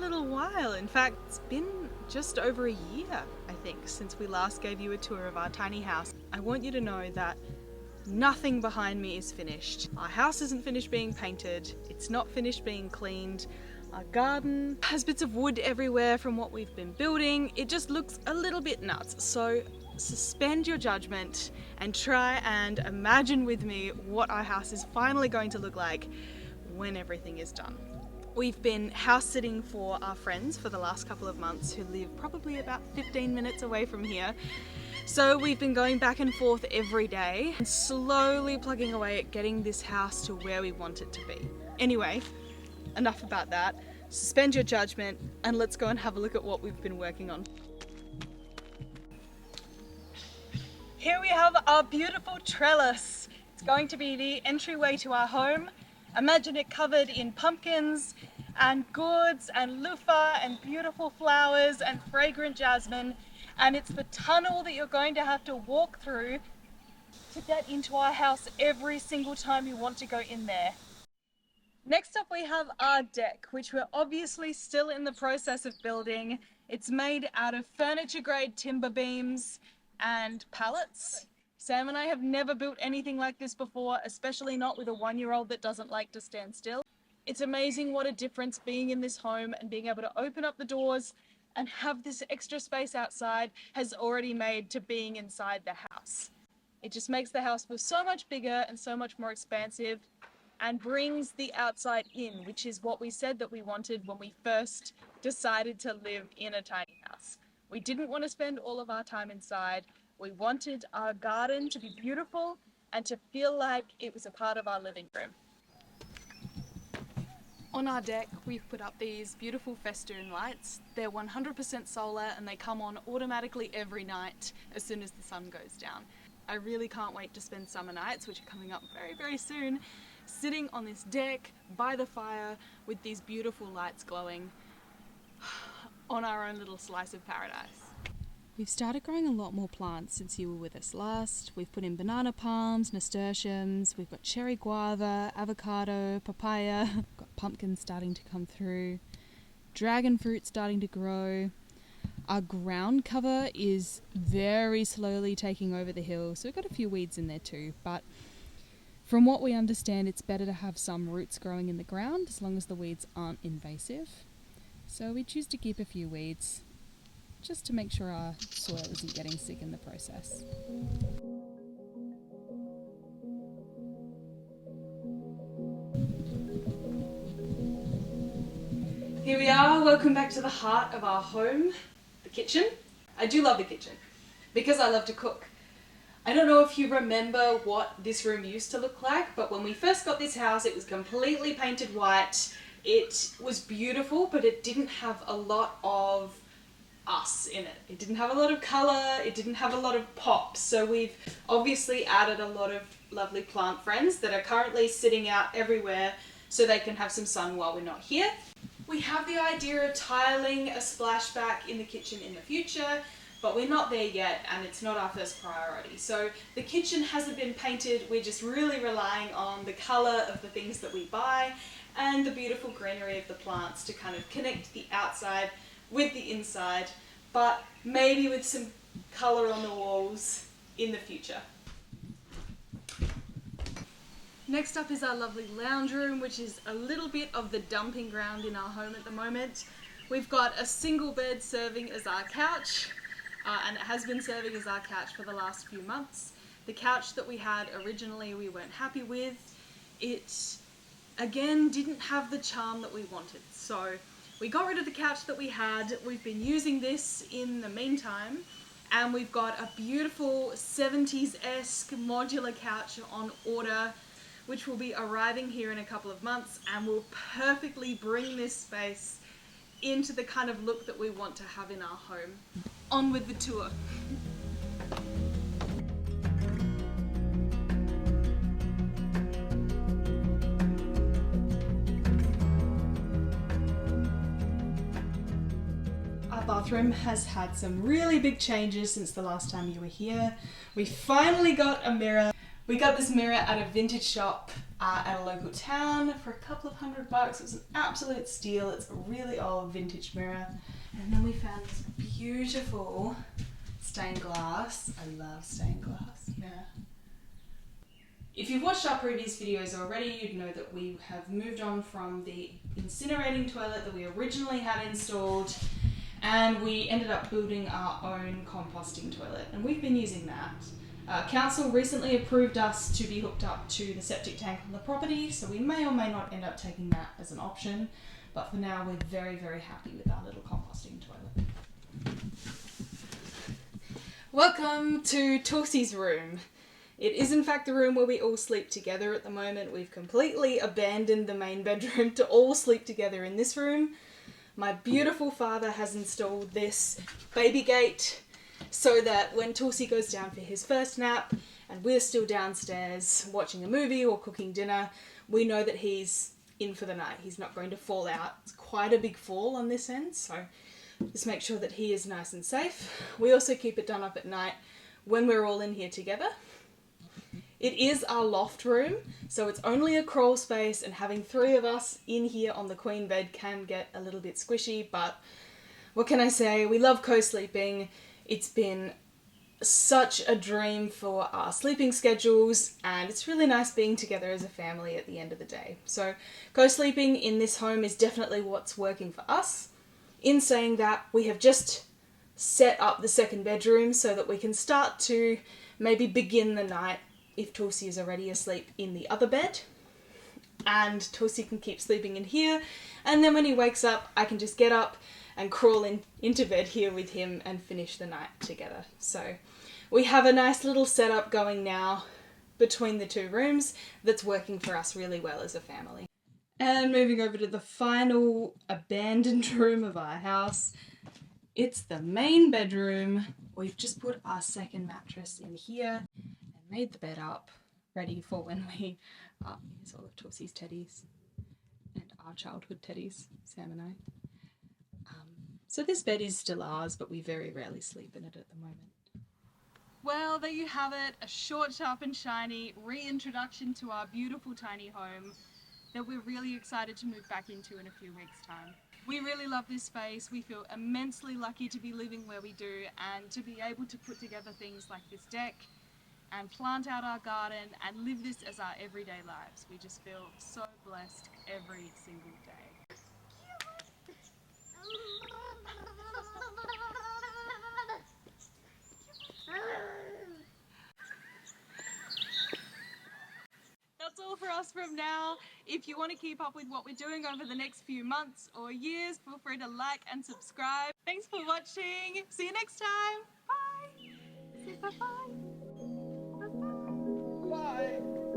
little while. In fact, it's been just over a year, I think, since we last gave you a tour of our tiny house. I want you to know that nothing behind me is finished. Our house isn't finished being painted. It's not finished being cleaned. Our garden has bits of wood everywhere from what we've been building. It just looks a little bit nuts. So suspend your judgment and try and imagine with me what our house is finally going to look like when everything is done. We've been house sitting for our friends for the last couple of months who live probably about 15 minutes away from here. So we've been going back and forth every day and slowly plugging away at getting this house to where we want it to be. Anyway, enough about that. Suspend your judgment and let's go and have a look at what we've been working on. Here we have our beautiful trellis. It's going to be the entryway to our home. Imagine it covered in pumpkins and gourds and loofah and beautiful flowers and fragrant jasmine. And it's the tunnel that you're going to have to walk through to get into our house every single time you want to go in there. Next up we have our deck, which we're obviously still in the process of building. It's made out of furniture grade timber beams and pallets. Sam and I have never built anything like this before, especially not with a 1-year-old that doesn't like to stand still. It's amazing what a difference being in this home and being able to open up the doors and have this extra space outside has already made to being inside the house. It just makes the house feel so much bigger and so much more expansive and brings the outside in, which is what we said that we wanted when we first decided to live in a tiny house. We didn't want to spend all of our time inside. We wanted our garden to be beautiful and to feel like it was a part of our living room. On our deck, we've put up these beautiful festoon lights. They're 100% solar and they come on automatically every night as soon as the sun goes down. I really can't wait to spend summer nights, which are coming up very, very soon, sitting on this deck by the fire with these beautiful lights glowing on our own little slice of paradise. We've started growing a lot more plants since you were with us last. We've put in banana palms, nasturtiums, we've got cherry guava, avocado, papaya, we've got pumpkins starting to come through, dragon fruit starting to grow. Our ground cover is very slowly taking over the hill, so we've got a few weeds in there too, but from what we understand, it's better to have some roots growing in the ground as long as the weeds aren't invasive. So we choose to keep a few weeds, just to make sure our soil isn't getting sick in the process. Here we are, welcome back to the heart of our home, the kitchen. I do love the kitchen, because I love to cook. I don't know if you remember what this room used to look like, but when we first got this house, it was completely painted white. It was beautiful, but it didn't have a lot of us in it. It didn't have a lot of colour, it didn't have a lot of pop, so we've obviously added a lot of lovely plant friends that are currently sitting out everywhere so they can have some sun while we're not here. We have the idea of tiling a splashback in the kitchen in the future, but we're not there yet and it's not our first priority. So the kitchen hasn't been painted, we're just really relying on the colour of the things that we buy and the beautiful greenery of the plants to kind of connect the outside with the inside, but maybe with some colour on the walls in the future. Next up is our lovely lounge room, which is a little bit of the dumping ground in our home at the moment. We've got a single bed serving as our couch, and it has been serving as our couch for the last few months. The couch that we had originally we weren't happy with. It, again, didn't have the charm that we wanted, so we got rid of the couch that we had. We've been using this in the meantime, and we've got a beautiful 70s-esque modular couch on order, which will be arriving here in a couple of months and will perfectly bring this space into the kind of look that we want to have in our home. On with the tour. Our bathroom has had some really big changes since the last time you were here. We finally got a mirror. We got this mirror at a vintage shop at a local town for a couple of $100. It was an absolute steal. It's a really old vintage mirror. And then we found this beautiful stained glass. I love stained glass mirror. If you've watched our previous videos already, you'd know that we have moved on from the incinerating toilet that we originally had installed, and we ended up building our own composting toilet, and we've been using that. Council recently approved us to be hooked up to the septic tank on the property, so we may or may not end up taking that as an option, but for now we're very, very happy with our little composting toilet. Welcome to Tulsi's room. It is in fact the room where we all sleep together at the moment. We've completely abandoned the main bedroom to all sleep together in this room. My beautiful father has installed this baby gate so that when Tulsi goes down for his first nap and we're still downstairs watching a movie or cooking dinner, we know that he's in for the night. He's not going to fall out. It's quite a big fall on this end, so just make sure that he is nice and safe. We also keep it done up at night when we're all in here together. It is our loft room, so it's only a crawl space, and having 3 of us in here on the queen bed can get a little bit squishy, but what can I say? We love co-sleeping. It's been such a dream for our sleeping schedules, and it's really nice being together as a family at the end of the day. So co-sleeping in this home is definitely what's working for us. In saying that, we have just set up the second bedroom so that we can start to maybe begin the night if Tulsi is already asleep in the other bed, and Tulsi can keep sleeping in here, and then when he wakes up I can just get up and crawl into bed here with him and finish the night together. So we have a nice little setup going now between the 2 rooms that's working for us really well as a family. And moving over to the final abandoned room of our house, it's the main bedroom. We've just put our second mattress in here, made the bed up, ready for when we, here's all of Tulsi's teddies and our childhood teddies, Sam and I. So this bed is still ours, but we very rarely sleep in it at the moment. Well, there you have it, a short, sharp and shiny reintroduction to our beautiful tiny home that we're really excited to move back into in a few weeks' time. We really love this space. We feel immensely lucky to be living where we do and to be able to put together things like this deck and plant out our garden and live this as our everyday lives. We just feel so blessed every single day. That's all for us from now. If you want to keep up with what we're doing over the next few months or years, feel free to like and subscribe. Thanks for watching. See you next time. Bye. Say bye-bye. Bye.